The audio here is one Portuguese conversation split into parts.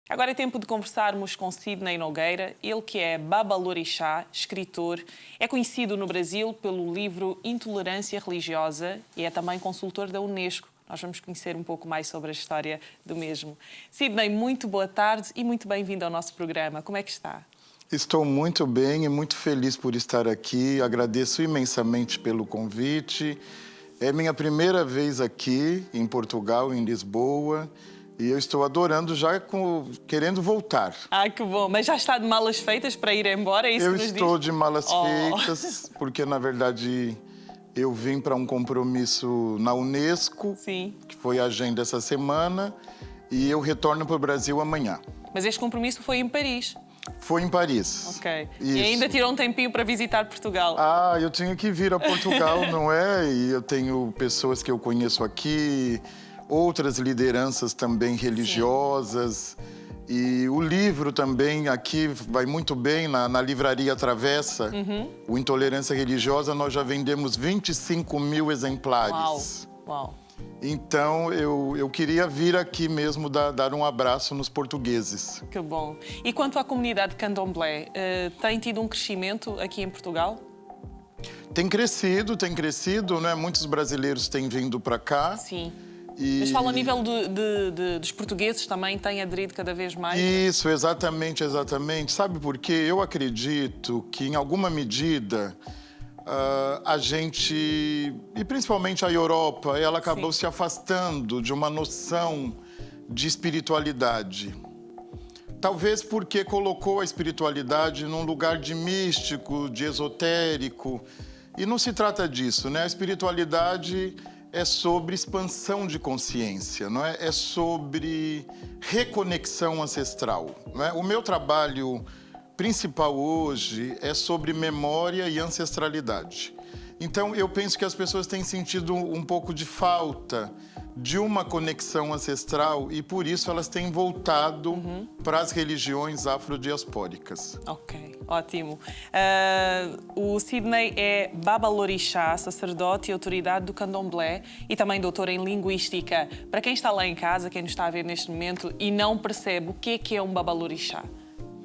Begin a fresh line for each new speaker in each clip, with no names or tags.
Agora é tempo de conversarmos com Sidney Nogueira, ele que é babalorixá, escritor, é conhecido no Brasil pelo livro Intolerância Religiosa e é também consultor da Unesco. Nós vamos conhecer um pouco mais sobre a história do mesmo. Sidney, muito boa tarde e muito bem-vindo ao nosso programa. Como é que está?
Estou muito bem e muito feliz por estar aqui. Agradeço imensamente pelo convite. É minha primeira vez aqui em Portugal, em Lisboa. E eu estou adorando, já querendo voltar.
Ah, que bom. Mas já está de malas feitas para ir embora? É isso
eu
que nos
estou
diz?
de malas feitas, porque, na verdade, eu vim para um compromisso na Unesco,
Sim.
que foi a agenda essa semana, e eu retorno para o Brasil amanhã.
Mas este compromisso foi em Paris.
Foi em Paris.
Ok.
Isso.
E ainda tirou um tempinho para visitar Portugal.
Ah, eu tinha que vir a Portugal, não é? E eu tenho pessoas que eu conheço aqui, outras lideranças também religiosas. Sim. E o livro também aqui vai muito bem na Livraria Travessa. O Intolerância Religiosa, nós já vendemos 25 mil exemplares.
Uau, uau.
Então, eu queria vir aqui mesmo dar um abraço nos portugueses.
Que bom. E quanto à comunidade candomblé, tem tido um crescimento aqui em Portugal?
Tem crescido, né? Muitos brasileiros têm vindo para cá.
Sim.
E...
Mas fala a nível dos portugueses também, têm aderido cada vez mais?
Isso, exatamente. Sabe por quê? Eu acredito que, em alguma medida, a gente, e principalmente a Europa, ela acabou se afastando de uma noção de espiritualidade. Talvez porque colocou a espiritualidade num lugar de místico, de esotérico. E não se trata disso, né? A espiritualidade é sobre expansão de consciência, não é? É sobre reconexão ancestral, não é? O meu trabalho principal hoje é sobre memória e ancestralidade. Então, eu penso que as pessoas têm sentido um pouco de falta de uma conexão ancestral e, por isso, elas têm voltado para as religiões afrodiaspóricas.
Ok, ótimo. O Sidney é babalorixá, sacerdote e autoridade do candomblé e também doutor em linguística. Para quem está lá em casa, quem nos está a ver neste momento e não percebe o que é um babalorixá,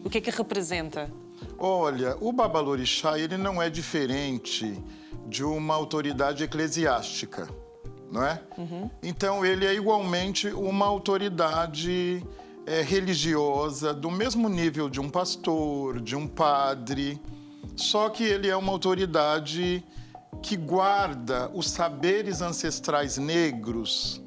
o que representa?
Olha, o babalorixá, ele não é diferente de uma autoridade eclesiástica, não é? Então, ele é igualmente uma autoridade religiosa, do mesmo nível de um pastor, de um padre, só que ele é uma autoridade que guarda os saberes ancestrais negros,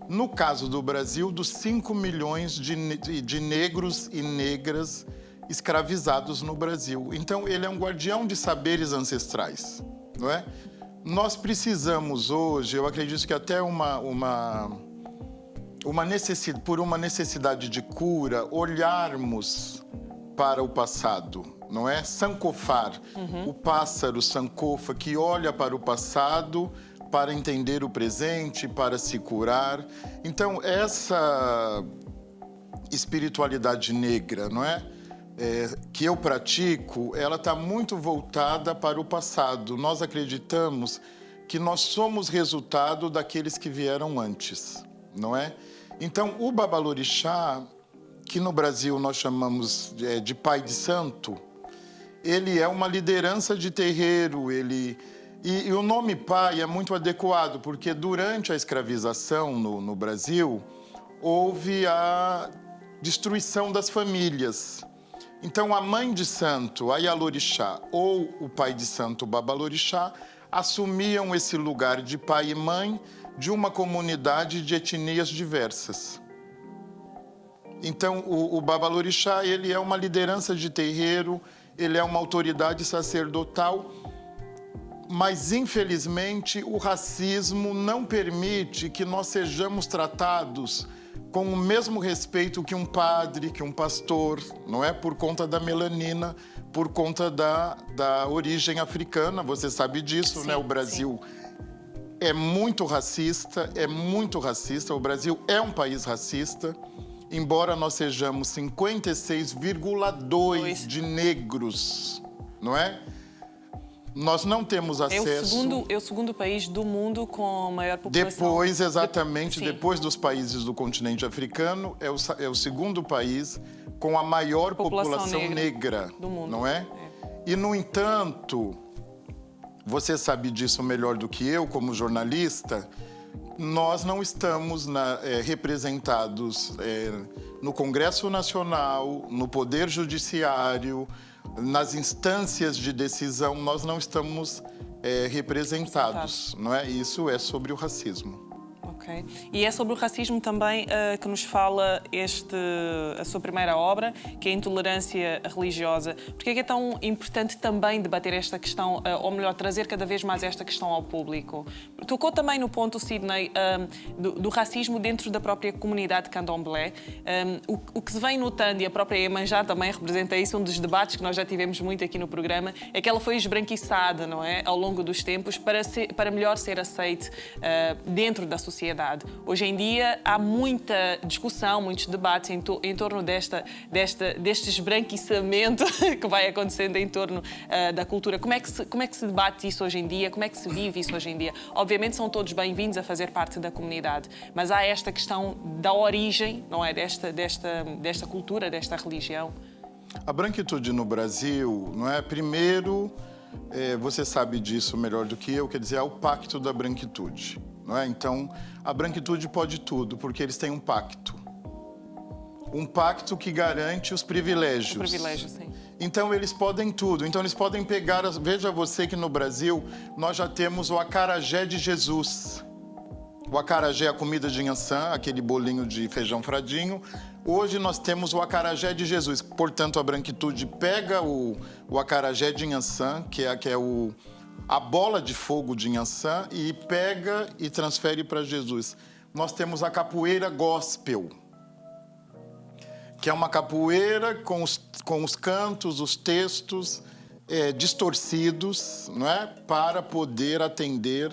no caso do Brasil, dos 5 milhões de negros e negras escravizados no Brasil. Então, ele é um guardião de saberes ancestrais, não é? Nós precisamos hoje, eu acredito que até por uma necessidade de cura, olharmos para o passado, não é? Sankofar, o pássaro sankofa que olha para o passado para entender o presente, para se curar. Então, essa espiritualidade negra, não é? Que eu pratico, ela está muito voltada para o passado. Nós acreditamos que nós somos resultado daqueles que vieram antes, não é? Então, o babalorixá, que no Brasil nós chamamos de pai de santo, ele é uma liderança de terreiro, e o nome pai é muito adequado, porque durante a escravização no Brasil, houve a destruição das famílias. Então, a mãe de santo, a Ialorixá, ou o pai de santo, o babalorixá, assumiam esse lugar de pai e mãe de uma comunidade de etnias diversas. Então, o babalorixá, ele é uma liderança de terreiro, ele é uma autoridade sacerdotal, mas, infelizmente, o racismo não permite que nós sejamos tratados com o mesmo respeito que um padre, que um pastor, não é? Por conta da melanina, por conta da origem africana, você sabe disso,
sim,
né? O Brasil é muito racista, o Brasil é um país racista, embora nós sejamos 56,2% de negros, não é? Nós não temos acesso...
É o segundo país do mundo com maior população.
Depois, exatamente,
Sim.
depois dos países do continente africano, é o segundo país com a maior população negra
do mundo.
Não é? E, no entanto, você sabe disso melhor do que eu, como jornalista, nós não estamos representados no Congresso Nacional, no Poder Judiciário, nas instâncias de decisão, nós não estamos representados, não é? Isso é sobre o racismo.
Ok. E é sobre o racismo também que nos fala a sua primeira obra, que é a Intolerância Religiosa. Porque é que é tão importante também debater esta questão, ou melhor, trazer cada vez mais esta questão ao público? Tocou também no ponto, Sidney, do racismo dentro da própria comunidade candomblé. O que se vem notando, e a própria Iemanjá também representa isso, um dos debates que nós já tivemos muito aqui no programa, é que ela foi esbranquiçada, não é, ao longo dos tempos, para melhor ser aceite dentro da sociedade. Hoje em dia há muita discussão, muitos debates em torno deste esbranquiçamento que vai acontecendo em torno da cultura. Como é que se debate isso hoje em dia? Como é que se vive isso hoje em dia? Obviamente são todos bem-vindos a fazer parte da comunidade, mas há esta questão da origem, não é, desta cultura, desta religião.
A branquitude no Brasil, não é? Primeiro, você sabe disso melhor do que eu, quer dizer, é o pacto da branquitude. Não é? Então, a branquitude pode tudo, porque eles têm um pacto. Um pacto que garante os privilégios.
O privilégio, sim.
Então, eles podem tudo. Então, eles podem pegar... Veja você que no Brasil, nós já temos o acarajé de Jesus. O acarajé é a comida de Inhaçã, aquele bolinho de feijão fradinho. Hoje, nós temos o acarajé de Jesus. Portanto, a branquitude pega o acarajé de Inhaçã, que é a bola de fogo de Inhaçã, e pega e transfere para Jesus. Nós temos a capoeira gospel, que é uma capoeira com os cantos, os textos distorcidos, não é? Para poder atender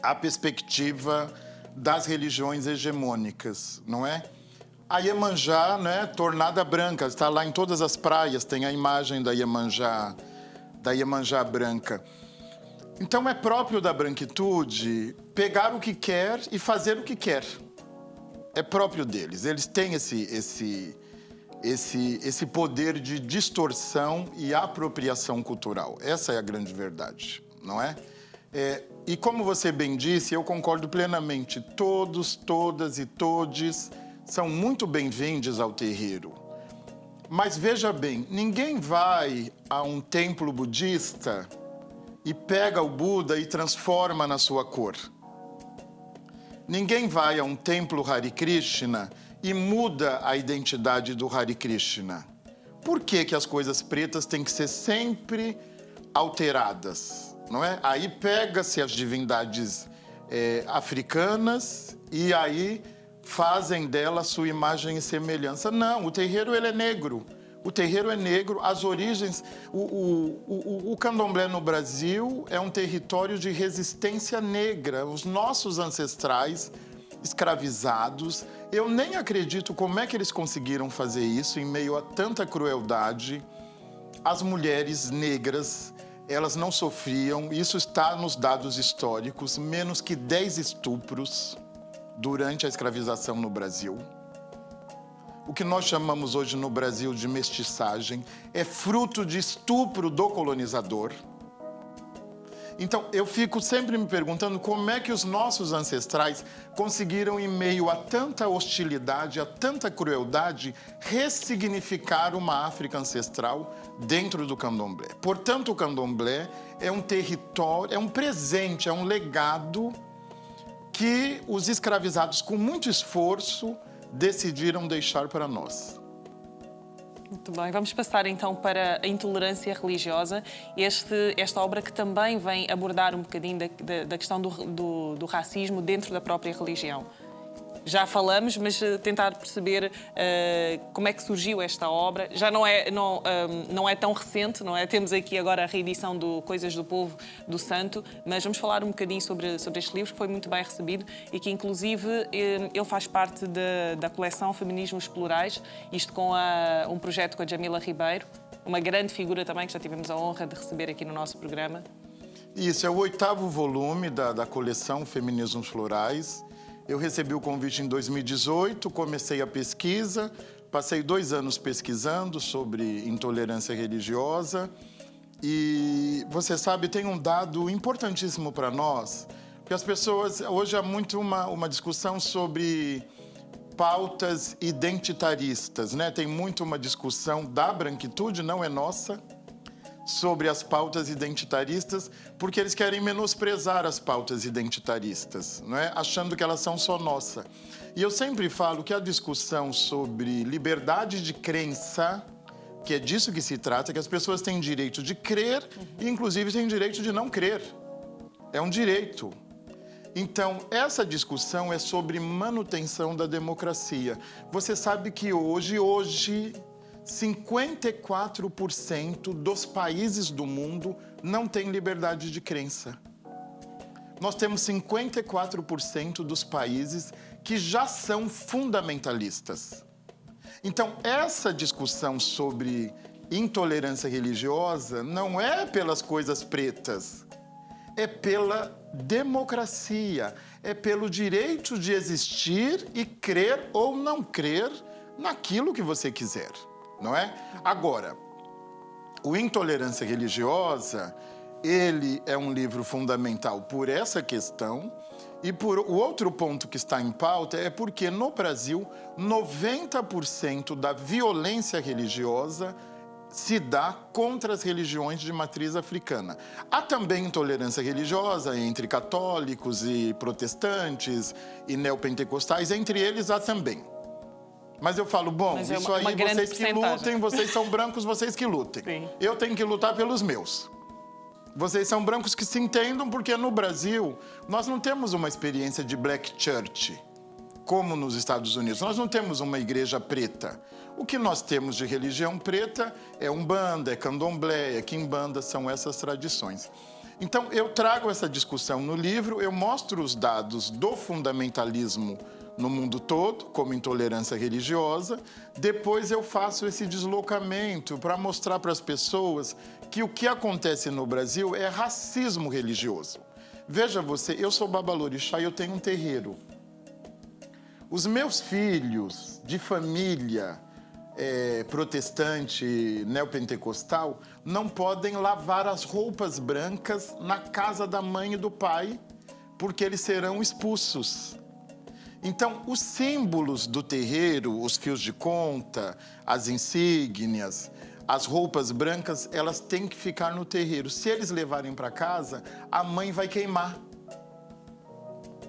a perspectiva das religiões hegemônicas, não é? A Iemanjá, né? Tornada branca, está lá em todas as praias, tem a imagem da Iemanjá branca. Então é próprio da branquitude pegar o que quer e fazer o que quer. É próprio deles. Eles têm esse poder de distorção e apropriação cultural. Essa é a grande verdade, não é? E como você bem disse, eu concordo plenamente. Todos, todas e todes são muito bem-vindos ao terreiro. Mas veja bem, ninguém vai a um templo budista e pega o Buda e transforma na sua cor. Ninguém vai a um templo Hare Krishna e muda a identidade do Hare Krishna. Por que as coisas pretas têm que ser sempre alteradas? Não é? Aí pega-se as divindades africanas e aí fazem dela sua imagem e semelhança. Não, o terreiro ele é negro. O terreiro é negro, as origens... O candomblé no Brasil é um território de resistência negra. Os nossos ancestrais escravizados, eu nem acredito como é que eles conseguiram fazer isso em meio a tanta crueldade. As mulheres negras, elas não sofriam, isso está nos dados históricos, menos que 10 estupros durante a escravização no Brasil. O que nós chamamos hoje no Brasil de mestiçagem é fruto de estupro do colonizador. Então, eu fico sempre me perguntando como é que os nossos ancestrais conseguiram, em meio a tanta hostilidade, a tanta crueldade, ressignificar uma África ancestral dentro do candomblé. Portanto, o candomblé é um território, é um presente, é um legado que os escravizados, com muito esforço, decidiram deixar para nós.
Muito bem, vamos passar então para a Intolerância Religiosa, esta obra que também vem abordar um bocadinho da questão do racismo dentro da própria religião. Já falamos, mas tentar perceber como é que surgiu esta obra. Já não é tão recente, não é? Temos aqui agora a reedição do Coisas do Povo do Santo, mas vamos falar um bocadinho sobre este livro, que foi muito bem recebido e que, inclusive, ele faz parte da coleção Feminismos Plurais, isto com um projeto com a Jamila Ribeiro, uma grande figura também, que já tivemos a honra de receber aqui no nosso programa.
Isso, é o 8º volume da coleção Feminismos Plurais. Eu recebi o convite em 2018, comecei a pesquisa, passei 2 anos pesquisando sobre intolerância religiosa. E você sabe, tem um dado importantíssimo para nós, porque as pessoas, hoje há muito uma discussão sobre pautas identitaristas, né? Tem muito uma discussão da branquitude, não é nossa, sobre as pautas identitaristas, porque eles querem menosprezar as pautas identitaristas, não é? Achando que elas são só nossa. E eu sempre falo que a discussão sobre liberdade de crença, que é disso que se trata, que as pessoas têm direito de crer e, inclusive, têm direito de não crer. É um direito. Então, essa discussão é sobre manutenção da democracia. Você sabe que hoje 54% dos países do mundo não têm liberdade de crença. Nós temos 54% dos países que já são fundamentalistas. Então, essa discussão sobre intolerância religiosa não é pelas coisas pretas, é pela democracia, é pelo direito de existir e crer ou não crer naquilo que você quiser. Não é? Agora, o Intolerância Religiosa, ele é um livro fundamental por essa questão e por o outro ponto que está em pauta é porque no Brasil 90% da violência religiosa se dá contra as religiões de matriz africana. Há também intolerância religiosa entre católicos e protestantes e neopentecostais, entre eles há também. Mas eu falo, bom, isso aí vocês que lutem, vocês são brancos, vocês que lutem.
Sim.
Eu tenho que lutar pelos meus. Vocês são brancos que se entendam, porque no Brasil nós não temos uma experiência de black church, como nos Estados Unidos. Nós não temos uma igreja preta. O que nós temos de religião preta é Umbanda, é Candomblé, é Quimbanda, são essas tradições. Então, eu trago essa discussão no livro, eu mostro os dados do fundamentalismo no mundo todo, como intolerância religiosa. Depois eu faço esse deslocamento para mostrar para as pessoas que o que acontece no Brasil é racismo religioso. Veja você, eu sou babalorixá e eu tenho um terreiro. Os meus filhos de família protestante, neopentecostal, não podem lavar as roupas brancas na casa da mãe e do pai, porque eles serão expulsos. Então, os símbolos do terreiro, os fios de conta, as insígnias, as roupas brancas, elas têm que ficar no terreiro. Se eles levarem para casa, a mãe vai queimar.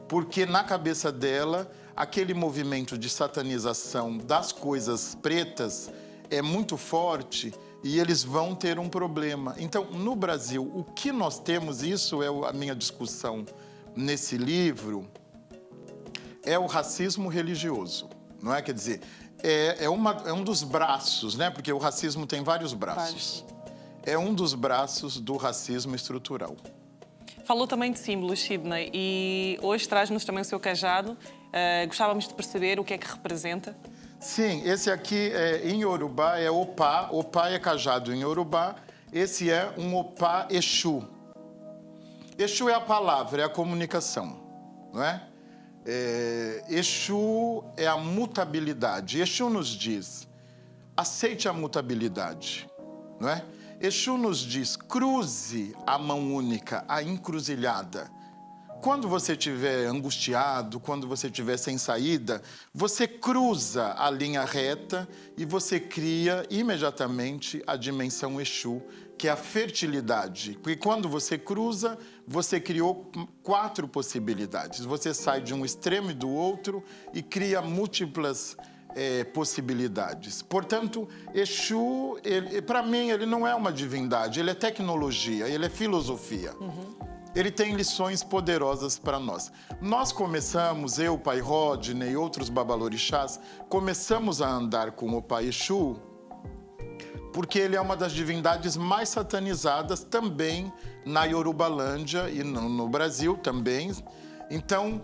Porque na cabeça dela, aquele movimento de satanização das coisas pretas é muito forte e eles vão ter um problema. Então, no Brasil, o que nós temos, isso é a minha discussão nesse livro, é o racismo religioso, não é? Quer dizer, é um dos braços, né? Porque o racismo tem vários braços. É um dos braços do racismo estrutural.
Falou também de símbolos, Sidney, e hoje traz-nos também o seu cajado. Gostávamos de perceber o que é que representa.
Sim, esse aqui em Yorubá é opá. Opá é cajado em Yorubá. Esse é um opá Exu. Exu é a palavra, é a comunicação, não é? Exu é a mutabilidade. Exu nos diz, aceite a mutabilidade, não é? Exu nos diz, cruze a mão única, a encruzilhada. Quando você estiver angustiado, quando você estiver sem saída, você cruza a linha reta e você cria imediatamente a dimensão Exu, que é a fertilidade. Porque quando você cruza, você criou 4 possibilidades. Você sai de um extremo e do outro e cria múltiplas possibilidades. Portanto, Exu, para mim, ele não é uma divindade, ele é tecnologia, ele é filosofia. ele tem lições poderosas para nós. Nós começamos, eu, Pai Rodney e outros babalorixás, começamos a andar com o Pai Exu, porque ele é uma das divindades mais satanizadas também na Yorubalândia e no Brasil também. Então,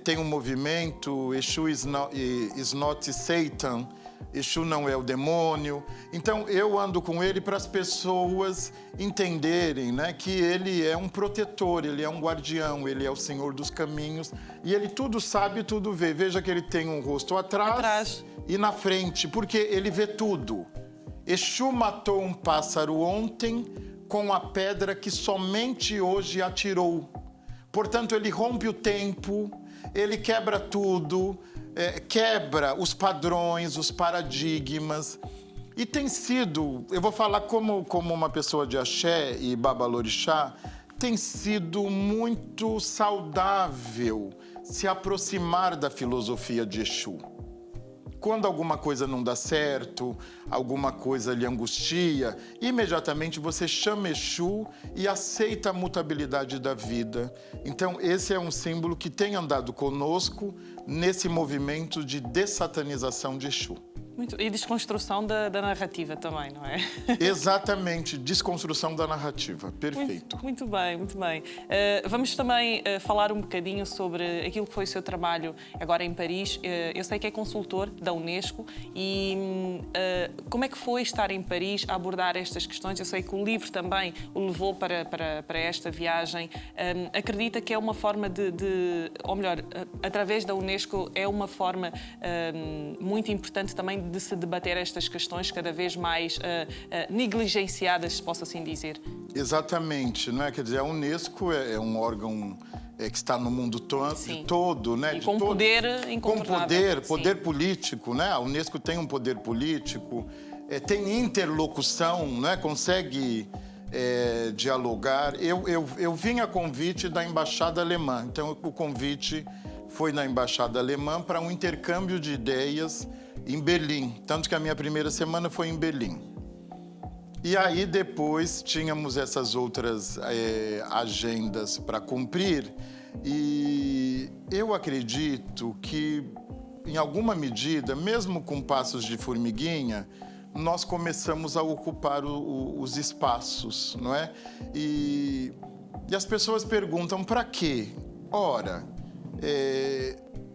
tem um movimento, Exu is not Satan, Exu não é o demônio. Então, eu ando com ele para as pessoas entenderem, né, que ele é um protetor, ele é um guardião, ele é o Senhor dos caminhos. E ele tudo sabe, tudo vê. Veja que ele tem um rosto atrás e na frente, porque ele vê tudo. Exu matou um pássaro ontem com a pedra que somente hoje atirou. Portanto, ele rompe o tempo, ele quebra tudo, quebra os padrões, os paradigmas. E tem sido, eu vou falar como uma pessoa de axé e babalorixá, tem sido muito saudável se aproximar da filosofia de Exu. Quando alguma coisa não dá certo, alguma coisa lhe angustia, imediatamente você chama Exu e aceita a mutabilidade da vida. Então, esse é um símbolo que tem andado conosco nesse movimento de dessatanização de Exu.
E desconstrução da narrativa também, não é?
Exatamente, desconstrução da narrativa. Perfeito.
Muito bem, muito bem. Vamos também falar um bocadinho sobre aquilo que foi o seu trabalho agora em Paris. Eu sei que é consultor da Unesco e como é que foi estar em Paris a abordar estas questões? Eu sei que o livro também o levou para esta viagem. Acredita que é uma forma ou melhor, através da Unesco, é uma forma muito importante também de se debater estas questões cada vez mais negligenciadas, se posso assim dizer.
Exatamente, não é? Quer dizer, a Unesco é um órgão que está no mundo todo, né?
E com poder incontornável.
Com poder político, né? A Unesco tem um poder político, tem interlocução, né? Consegue dialogar. Eu vim a convite da Embaixada Alemã, então o convite foi na Embaixada Alemã para um intercâmbio de ideias em Berlim, tanto que a minha primeira semana foi em Berlim. E aí depois tínhamos essas outras agendas para cumprir e eu acredito que, em alguma medida, mesmo com passos de formiguinha, nós começamos a ocupar os espaços, não é? E as pessoas perguntam, para quê? Ora,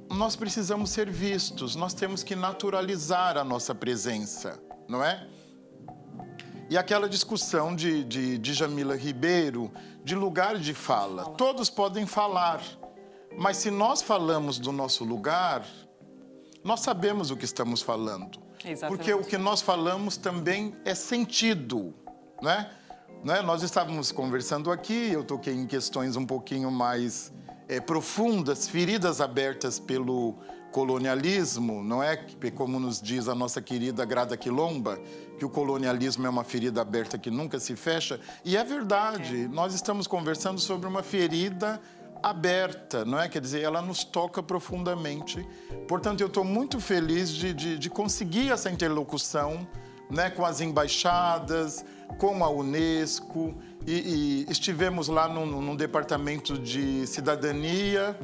nós precisamos ser vistos, nós temos que naturalizar a nossa presença, não é? E aquela discussão de Jamila Ribeiro, de lugar de fala. Todos podem falar, mas se nós falamos do nosso lugar, nós sabemos o que estamos falando.
Exatamente.
Porque o que nós falamos também é sentido, né? Nós estávamos conversando aqui, eu toquei em questões um pouquinho mais profundas, feridas abertas pelo colonialismo, não é? Como nos diz a nossa querida Grada Quilomba, que o colonialismo é uma ferida aberta que nunca se fecha. E é verdade, nós estamos conversando sobre uma ferida aberta, não é? Quer dizer, ela nos toca profundamente. Portanto, eu estou muito feliz de conseguir essa interlocução, né, com as embaixadas, com a Unesco, e estivemos lá num departamento de cidadania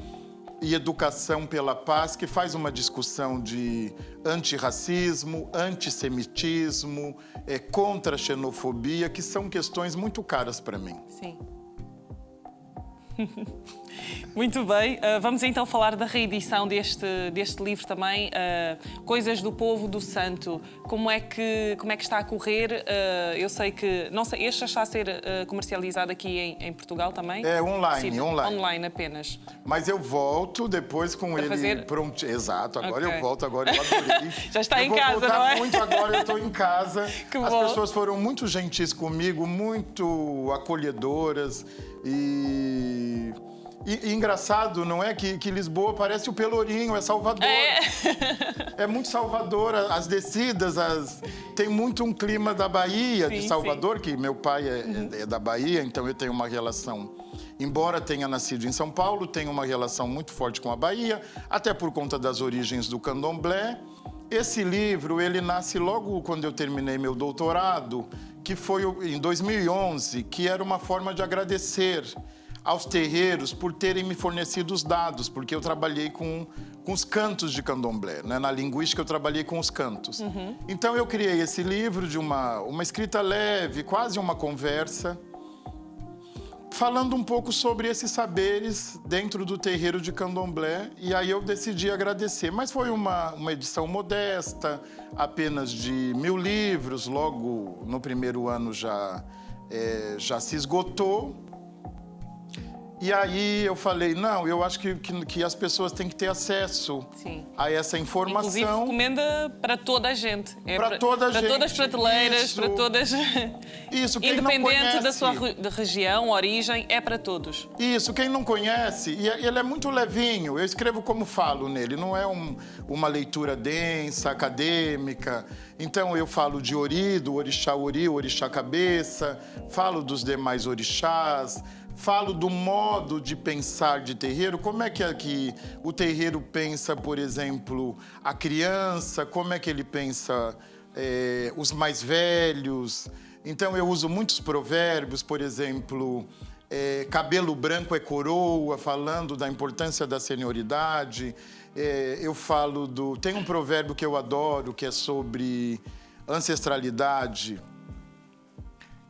e educação pela paz, que faz uma discussão de antirracismo, antissemitismo, contra a xenofobia, que são questões muito caras para mim.
Sim. Muito bem, vamos então falar da reedição deste livro também, Coisas do Povo do Santo. Como é que está a correr? Eu sei que, não sei, este já está a ser comercializado aqui em Portugal também?
É online,
Sim,
online.
Online apenas.
Mas eu volto depois com ele
fazer?
Pronto. Exato, agora
Okay.
eu volto, agora eu adorei.
Já está em casa, não é?
Muito agora, eu estou em casa.
Que
As
bom.
pessoas foram muito gentis comigo, muito acolhedoras e engraçado, não é? Que Lisboa parece o Pelourinho, é Salvador. É muito Salvador, as descidas, tem muito um clima da Bahia,
Sim,
de Salvador,
sim.
que meu pai é da Bahia, então eu tenho uma relação, embora tenha nascido em São Paulo, tenho uma relação muito forte com a Bahia, até por conta das origens do candomblé. Esse livro, ele nasce logo quando eu terminei meu doutorado, que foi em 2011, que era uma forma de agradecer aos terreiros por terem me fornecido os dados, porque eu trabalhei com os cantos de candomblé, né? Na linguística eu trabalhei com os cantos. Então eu criei esse livro de uma escrita leve, quase uma conversa, falando um pouco sobre esses saberes dentro do terreiro de candomblé, e aí eu decidi agradecer. Mas foi uma edição modesta, apenas de 1000 livros, logo no primeiro ano já se esgotou. E aí eu falei, não, eu acho que as pessoas têm que ter acesso
Sim.
a essa informação.
Inclusive, recomenda para toda a gente.
Para toda a gente.
Para todas as prateleiras,
Isso.
para todas...
Isso, quem não
Independente
conhece.
da sua região, origem, é para todos.
Isso, quem não conhece, e ele é muito levinho, eu escrevo como falo nele, não é uma leitura densa, acadêmica. Então eu falo de Ori, do orixá Ori, orixá cabeça, falo dos demais orixás, falo do modo de pensar de terreiro, como é que o terreiro pensa, por exemplo, a criança, como é que ele pensa os mais velhos. Então eu uso muitos provérbios, por exemplo, cabelo branco é coroa, falando da importância da senioridade. Eu falo tem um provérbio que eu adoro, que é sobre ancestralidade,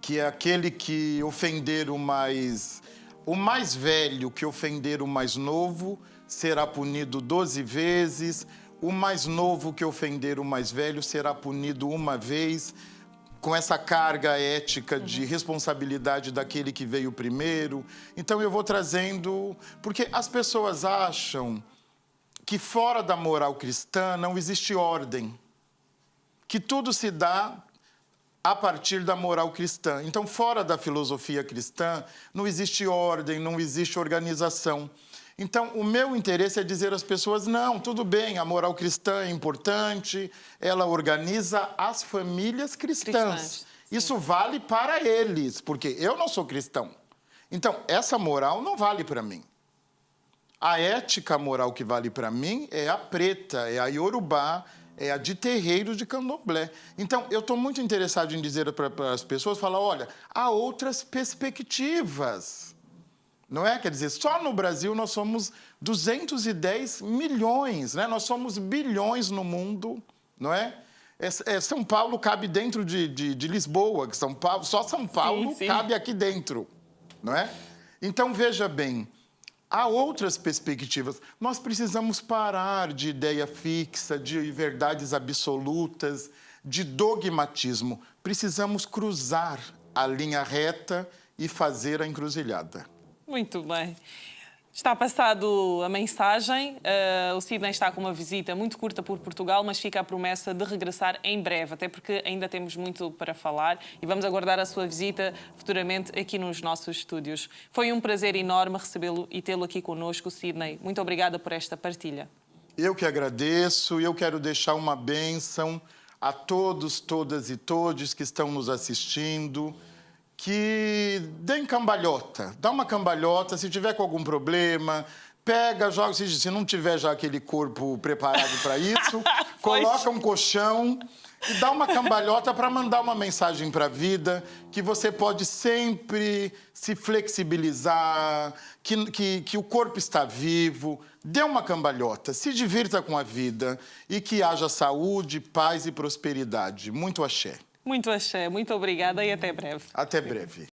que é aquele que ofender o mais velho que ofender o mais novo será punido 12 vezes, o mais novo que ofender o mais velho será punido uma vez, com essa carga ética de responsabilidade daquele que veio primeiro. Então eu vou trazendo, porque as pessoas acham que fora da moral cristã não existe ordem, que tudo se dá a partir da moral cristã. Então, fora da filosofia cristã, não existe ordem, não existe organização. Então, o meu interesse é dizer às pessoas, não, tudo bem, a moral cristã é importante, ela organiza as famílias cristãs. Isso vale para eles, porque eu não sou cristão. Então, essa moral não vale para mim. A ética moral que vale para mim é a preta, é a iorubá, é a de terreiro de candomblé. Então, eu estou muito interessado em dizer para as pessoas, falar, olha, há outras perspectivas, não é? Quer dizer, só no Brasil nós somos 210 milhões, né? Nós somos bilhões no mundo, não é? São Paulo cabe dentro de Lisboa, que só São Paulo
sim.
cabe aqui dentro, não é? Então, veja bem, há outras perspectivas. Nós precisamos parar de ideia fixa, de verdades absolutas, de dogmatismo. Precisamos cruzar a linha reta e fazer a encruzilhada.
Muito bem. Está passado a mensagem. O Sidney está com uma visita muito curta por Portugal, mas fica a promessa de regressar em breve, até porque ainda temos muito para falar e vamos aguardar a sua visita futuramente aqui nos nossos estúdios. Foi um prazer enorme recebê-lo e tê-lo aqui connosco, Sidney. Muito obrigada por esta partilha.
Eu que agradeço e eu quero deixar uma bênção a todos, todas e todes que estão nos assistindo, que deem cambalhota, dá uma cambalhota, se tiver com algum problema, pega, joga, se não tiver já aquele corpo preparado para isso, coloca um colchão e dá uma cambalhota para mandar uma mensagem para a vida, que você pode sempre se flexibilizar, que o corpo está vivo, dê uma cambalhota, se divirta com a vida e que haja saúde, paz e prosperidade. Muito axé.
Muito axé, muito obrigada e até breve.
Até breve.